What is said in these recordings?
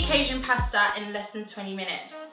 Rukkie Cajun pasta in less than 20 minutes.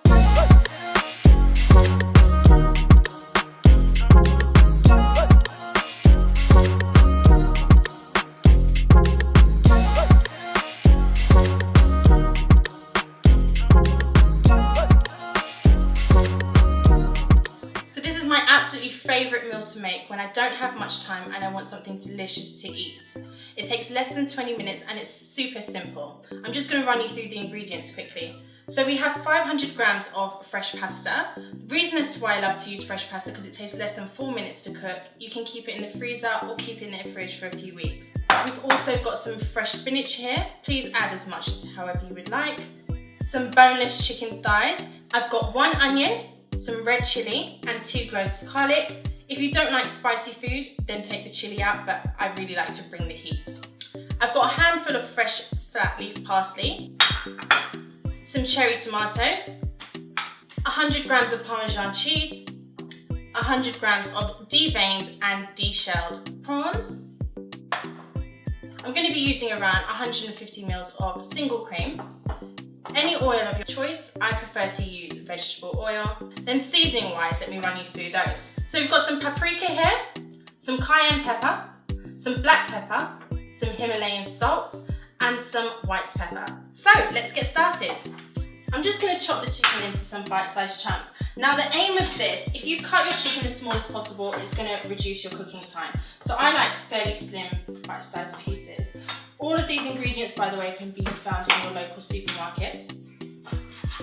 So this is my absolutely favourite meal to make when I don't have much time and I want something delicious to eat. It takes less than 20 minutes and it's super simple. I'm just going to run you through the ingredients quickly. So we have 500 grams of fresh pasta. The reason as to why I love to use fresh pasta because it takes less than 4 minutes to cook. You can keep it in the freezer or keep it in the fridge for a few weeks. We've also got some fresh spinach here. Please add as much as however you would like. Some boneless chicken thighs. I've got 1 onion, some red chilli and 2 cloves of garlic. If you don't like spicy food, then take the chilli out, but I really like to bring the heat. I've got a handful of fresh flat leaf parsley, some cherry tomatoes, 100 grams of Parmesan cheese, 100 grams of deveined and deshelled prawns. I'm going to be using around 150 ml of single cream. Any oil of your choice, I prefer to use vegetable oil. Then seasoning wise, let me run you through those. So we've got some paprika here, some cayenne pepper, some black pepper, some Himalayan salt, and some white pepper. So let's get started. I'm just going to chop the chicken into some bite-sized chunks. Now the aim of this, if you cut your chicken as small as possible, it's going to reduce your cooking time. So I like fairly slim bite-sized pieces. All of these ingredients, by the way, can be found in your local supermarkets.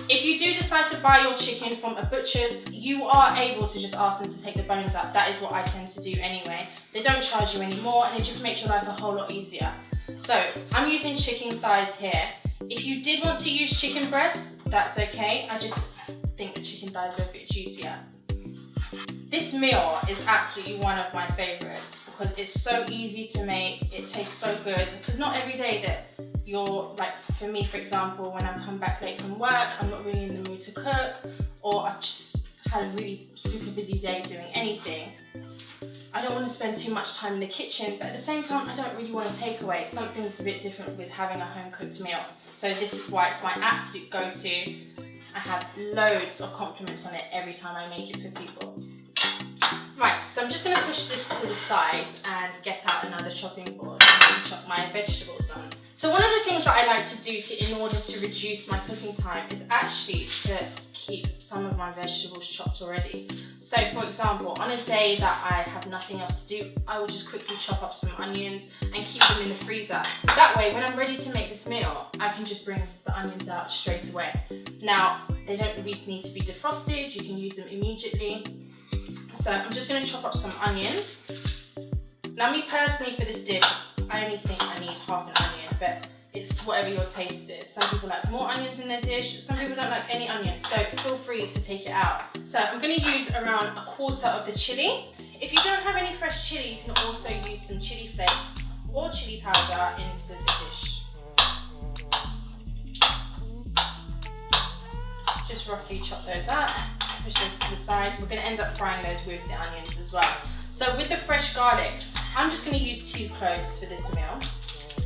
If you do decide to buy your chicken from a butcher's, you are able to just ask them to take the bones out. That is what I tend to do anyway. They don't charge you anymore and it just makes your life a whole lot easier. So I'm using chicken thighs here. If you did want to use chicken breasts, that's okay. I just think the chicken thighs are a bit juicier. This meal is absolutely one of my favourites because it's so easy to make, it tastes so good, because not every day that you're, like for me for example, when I come back late from work, I'm not really in the mood to cook, or I've just had a really super busy day doing anything. I don't want to spend too much time in the kitchen, but at the same time I don't really want to take away. Something's a bit different with having a home cooked meal. So this is why it's my absolute go-to. I have loads of compliments on it every time I make it for people. Right, so I'm just going to push this to the side and get out another chopping board to chop my vegetables on. So one of the things that I like to do in order to reduce my cooking time is actually to keep some of my vegetables chopped already. So for example, on a day that I have nothing else to do, I will just quickly chop up some onions and keep them in the freezer. That way, when I'm ready to make this meal, I can just bring the onions out straight away. Now, they don't really need to be defrosted, you can use them immediately. So I'm just going to chop up some onions. Now me personally for this dish, I only think I need half an onion, but it's whatever your taste is. Some people like more onions in their dish, some people don't like any onions, so feel free to take it out. So I'm going to use around 1/4 of the chili. If you don't have any fresh chili, you can also use some chili flakes or chili powder into the dish. Just roughly chop those up. Push those to the side. We're going to end up frying those with the onions as well. So with the fresh garlic, I'm just going to use 2 cloves for this meal.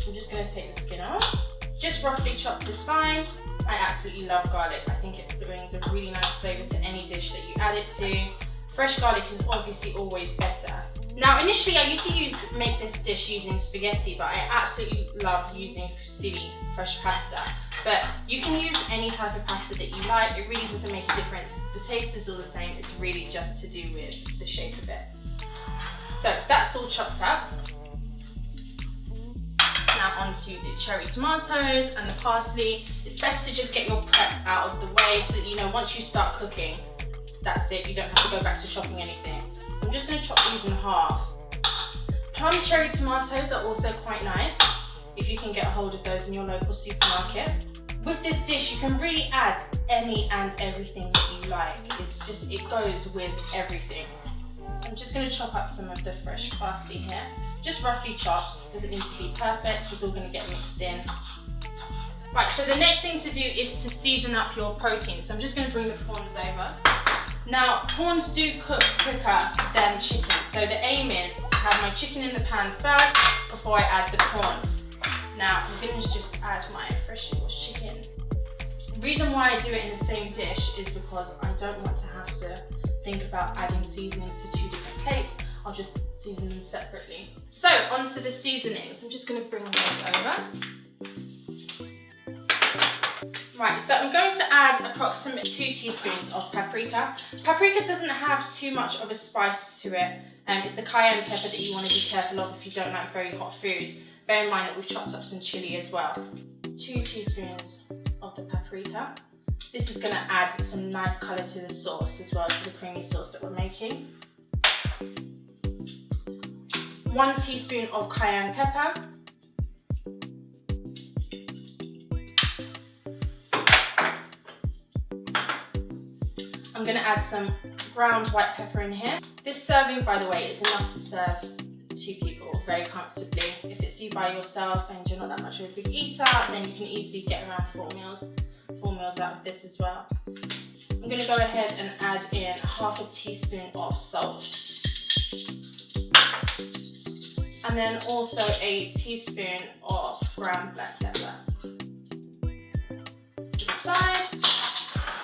I'm just going to take the skin off. Just roughly chopped is fine. I absolutely love garlic. I think it brings a really nice flavour to any dish that you add it to. Fresh garlic is obviously always better. Now initially I used to make this dish using spaghetti, but I absolutely love using fusilli fresh pasta. But you can use any type of pasta that you like, it really doesn't make a difference. The taste is all the same, it's really just to do with the shape of it. So that's all chopped up. Now onto the cherry tomatoes and the parsley. It's best to just get your prep out of the way so that you know once you start cooking, that's it, you don't have to go back to chopping anything. So I'm just going to chop these in half. Plum cherry tomatoes are also quite nice if you can get a hold of those in your local supermarket. With this dish, you can really add any and everything that you like. It's just, it goes with everything. So I'm just going to chop up some of the fresh parsley here. Just roughly chopped, doesn't need to be perfect, it's all going to get mixed in. Right, so the next thing to do is to season up your protein. So I'm just going to bring the prawns over. Now, prawns do cook quicker than chicken, so the aim is to have my chicken in the pan first before I add the prawns. Now, I'm going to just add my fresh chicken reason why I do it in the same dish is because I don't want to have to think about adding seasonings to 2 different plates. I'll just season them separately. So onto the seasonings. I'm just going to bring this over. Right, so I'm going to add approximately 2 teaspoons of paprika. Paprika doesn't have too much of a spice to it. It's the cayenne pepper that you want to be careful of if you don't like very hot food. Bear in mind that we've chopped up some chilli as well. 2 teaspoons of the paprika. This is going to add some nice colour to the sauce as well, to the creamy sauce that we're making. 1 teaspoon of cayenne pepper. I'm going to add some ground white pepper in here. This serving, by the way, is enough to serve 2 people very comfortably. If it's you by yourself and you're not that much of a big eater, then you can easily get around 4 meals out of this as well. I'm going to go ahead and add in ½ teaspoon of salt. And then also a teaspoon of ground black pepper. To the side.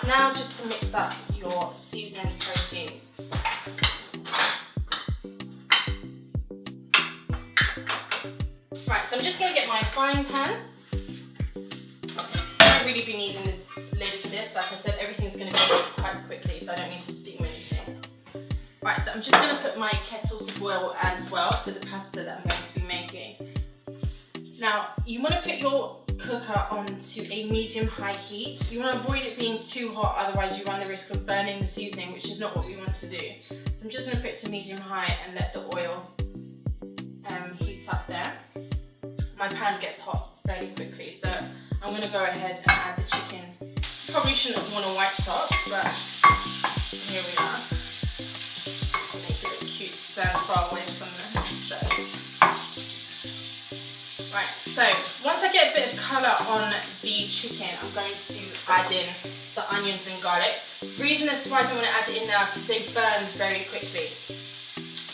Now just to mix up your seasoned proteins. Right, so I'm just going to get my frying pan. I don't really be needing the lid for this. Like I said, everything's going to go quite quickly, so I don't need to steam anything. Right, so I'm just going to put my kettle to boil as well for the pasta that I'm going to be making. Now, you want to put your cooker onto a medium-high heat. You want to avoid it being too hot, otherwise you run the risk of burning the seasoning, which is not what we want to do. So I'm just going to put it to medium-high and let the oil heat up there. My pan gets hot fairly quickly, so I'm going to go ahead and add the chicken. Probably shouldn't have worn a white top, but here we are. Make it look cute, stand far away from the stove. Right, so once I get a bit of colour on the chicken, I'm going to add in the onions and garlic. The reason as to why I don't want to add it in now is because they burn very quickly.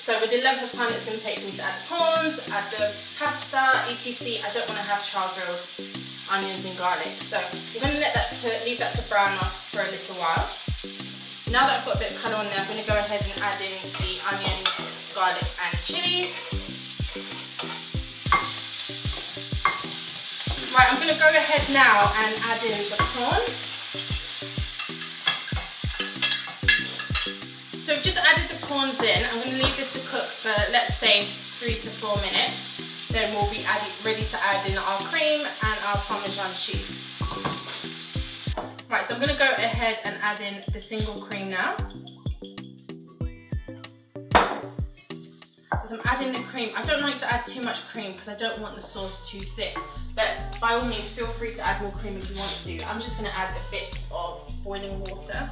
So with the length of time it's going to take me to add the prawns, add the pasta, etc., I don't want to have char-grilled onions and garlic. So I'm going to leave that to brown off for a little while. Now that I've got a bit of colour on there, I'm going to go ahead and add in the onions, garlic and chillies. Right, I'm going to go ahead now and add in the prawns. So I've just added the prawns in. I'm going to leave this to cook for, let's say, 3 to 4 minutes. Then we'll be ready to add in our cream and our Parmesan cheese. Right, so I'm going to go ahead and add in the single cream now. As I'm adding the cream, I don't like to add too much cream because I don't want the sauce too thick. But by all means, feel free to add more cream if you want to. I'm just going to add a bit of boiling water.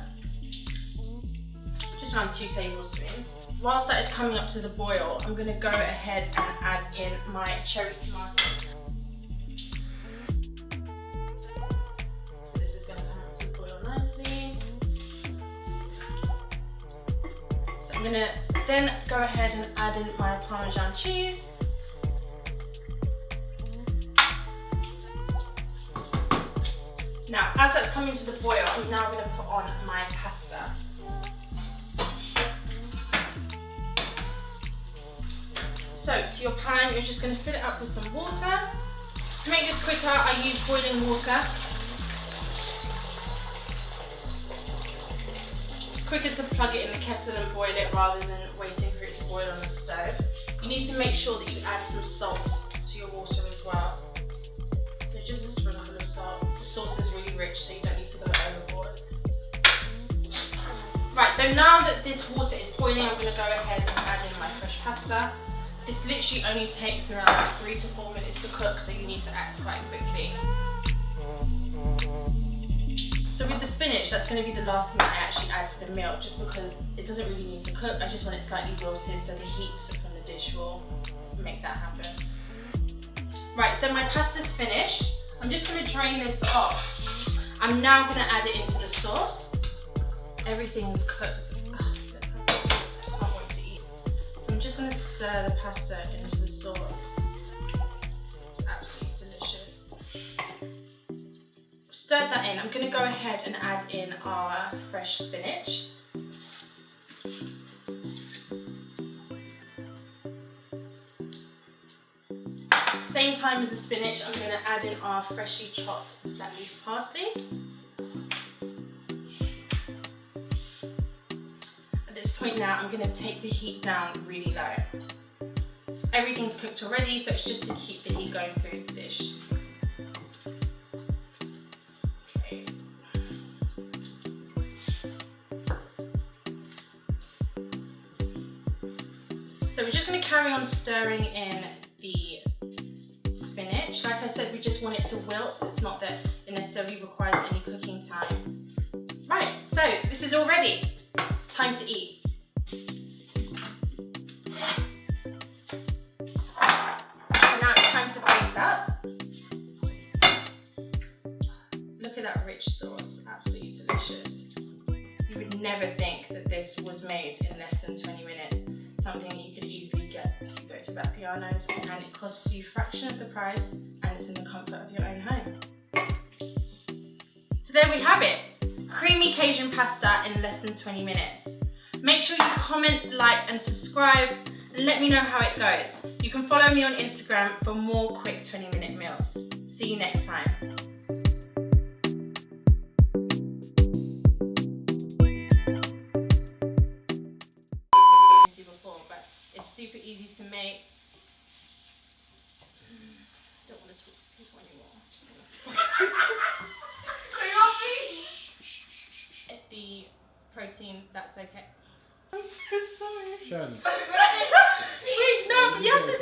Just around 2 tablespoons. Whilst that is coming up to the boil, I'm going to go ahead and add in my cherry tomatoes. So this is going to come up to the boil nicely. So I'm going to then go ahead and add in my Parmesan cheese. Now, as that's coming to the boil, I'm now going to put on my pasta. So, to your pan, you're just going to fill it up with some water. To make this quicker, I use boiling water. It's quicker to plug it in the kettle and boil it rather than waiting for it to boil on the stove. You need to make sure that you add some salt to your water as well. So just a sprinkle of salt. The sauce is really rich, so you don't need to go overboard. Right, so now that this water is boiling, I'm going to go ahead and add in my fresh pasta. This literally only takes around 3 to 4 minutes to cook, so you need to act quite quickly. So with the spinach, that's going to be the last thing that I actually add to the meal, just because it doesn't really need to cook. I just want it slightly wilted, so the heat from the dish will make that happen. Right, so my pasta's finished. I'm just going to drain this off. I'm now going to add it into the sauce. Everything's cooked. I'm just going to stir the pasta into the sauce. It's absolutely delicious. I've stirred that in, I'm going to go ahead and add in our fresh spinach. Same time as the spinach, I'm going to add in our freshly chopped flat leaf parsley. At this point now, I'm going to take the heat down really low. Everything's cooked already, so it's just to keep the heat going through the dish. Okay. So we're just going to carry on stirring in the spinach. Like I said, we just want it to wilt, so it's not that it necessarily requires any cooking time. Right, so this is all ready. Time to eat. Look at that rich sauce, absolutely delicious. You would never think that this was made in less than 20 minutes. Something you could easily get if you go to Vapianos, and it costs you a fraction of the price, and it's in the comfort of your own home. So there we have it, creamy Cajun pasta in less than 20 minutes. Make sure you comment, like and subscribe, and let me know how it goes. You can follow me on Instagram for more quick 20-minute meals. See you next time. Super easy to make. Don't want to talk to people anymore. The protein, that's okay. I'm so sorry. Wait, no, but you have to